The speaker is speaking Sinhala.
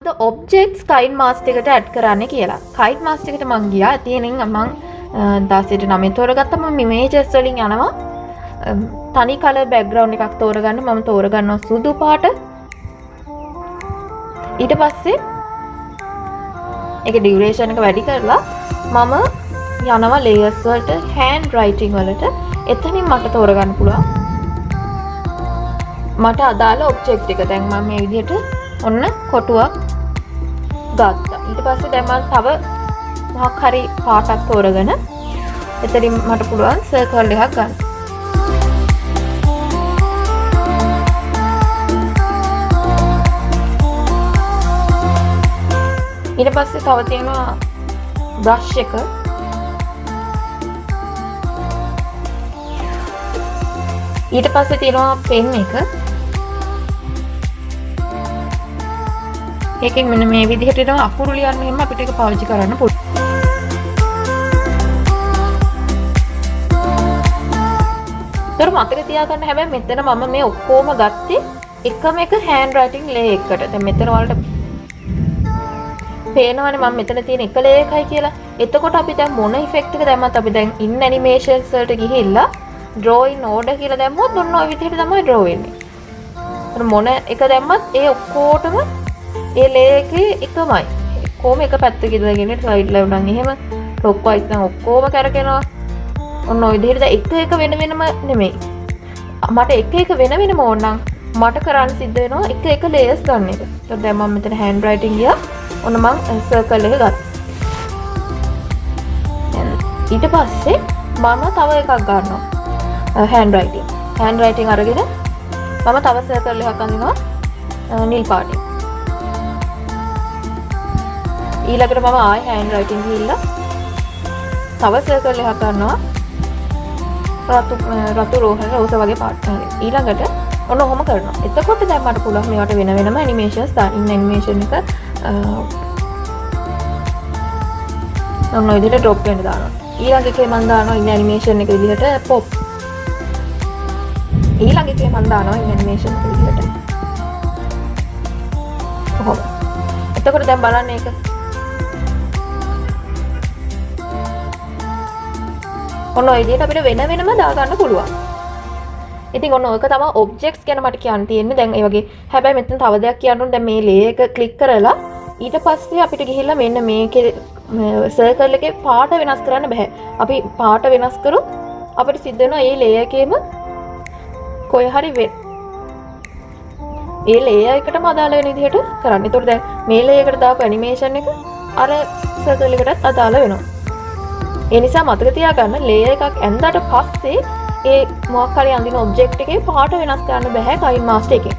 the objects Kinemaster එකට add කරන්න කියලා. Kinemaster එකට මං ගියා. ඉතින් මං 16ට 9 තෝරගත්තා. මම images වලින් යනවා. තනි color background එකක් තෝරගන්න. මම තෝරගන්නවා සුදු පාට. ඊට පස්සේ ඒක duration එක වැඩි කරලා මම යනවා layers වලට hand writing වලට. එතනින් මට තෝරගන්න පුළුවන්. මට අදාළ object එක. දැන් මම මේ විදිහට ඔන්න කොටුවක් ගත්තා. ඊට පස්සේ දැන් මම තව මොකක් හරි පාටක් තෝරගෙන එතනින් මට පුළුවන් circle එකක් ගන්න. ඊට පස්සේ තව තියෙනවා brush එක. ඊට පස්සේ තියෙනවා pen එක. ඒකෙන් මෙන්න මේ විදිහට එනවා අකුරු ලියන්න එහෙම අපිට ඒක පාවිච්චි කරන්න පුළුවන්. ඒතර මතක තියාගන්න හැබැයි මෙතන මම මේ ඔක්කොම ගත්තේ එකම එක hand writing layer එකකට. දැන් මෙතන වලට පේනවනේ මම මෙතන තියෙන එක layer එකයි කියලා. එතකොට අපි දැන් මොන effect එක දැම්මත් අපි දැන් in animations වලට ගිහිල්ලා draw in order කියලා දැම්මොත් ඔන්න ඔය විදිහට තමයි draw වෙන්නේ. ඒතර මොන එක දැම්මත් ඒ ඔක්කොටම ඒ layer එකේ එකමයි. කොහොම එක පැත්තක ඉඳගෙන slide ලා උනන් එහෙම clockwise නම් ඔක්කොම කරකිනවා. ඔන්න ඔය විදිහට එක එක වෙන වෙනම නෙමෙයි. මට එක එක වෙන වෙනම ඕන නම් මට කරන්න සිද්ධ වෙනවා එක එක layers ගන්න එක. ඒතර දැන් මම මෙතන hand writing ගියා. ඔන්න මම circle එක ගත්තා. ඊට පස්සේ මම තව එකක් ගන්නවා. hand writing අරගෙන මම තව circle එකක් අඳිනවා නිල් පාටින්. ඊළඟට මම ආයෙ hand writing ගිහිල්ලා තව circle එකක් ගන්නවා රතු රෝස වගේ පාට. ඊළඟට ඔන්න ඔහොම කරනවා. එතකොට දැන් මට පුළුවන් මේවට වෙන වෙනම animations දාන්න. in animation එක ඔන්න ඔය විදිහට drop වෙන්න දානවා. ඊළඟ එකේ මම දානවා in animation එක විදිහට pop. ඊළඟ එකේ මම දානවා in animation එක විදිහට කොහොම. එතකොට දැන් බලන්න ඒක ඔන්න ඔය විදිහට අපිට වෙන වෙනම දාගන්න පුළුවන්. ඉතින් ඔන්න ඔක තමයි objects ගැන මට කියන්න තියෙන්නේ. දැන් ඒ වගේ හැබැයි මෙතන තව දෙයක් කියන්න ඕනේ. දැන් මේ layer එක click කරලා ඊට පස්සේ අපිට ගිහිල්ලා මෙන්න මේකේ circle එකේ පාට වෙනස් කරන්න බෑ. අපි පාට වෙනස් කරොත් අපිට සිද්ධ වෙනවා මේ layer එකේම කොයි හරි ඒ layer එකටම අදාළ වෙන විදිහට කරන්න. ඒතකොට දැන් මේ layer එකට දාපු animation එක අර circle එකටත් අදාළ වෙනවා. ඒ නිසා මතක තියාගන්න layer එකක් ඇඳලා පස්සේ ඒ මොකක් හරි අඳින object එකේ පාට වෙනස් කරන්න බෑ Kinemaster එකෙන්.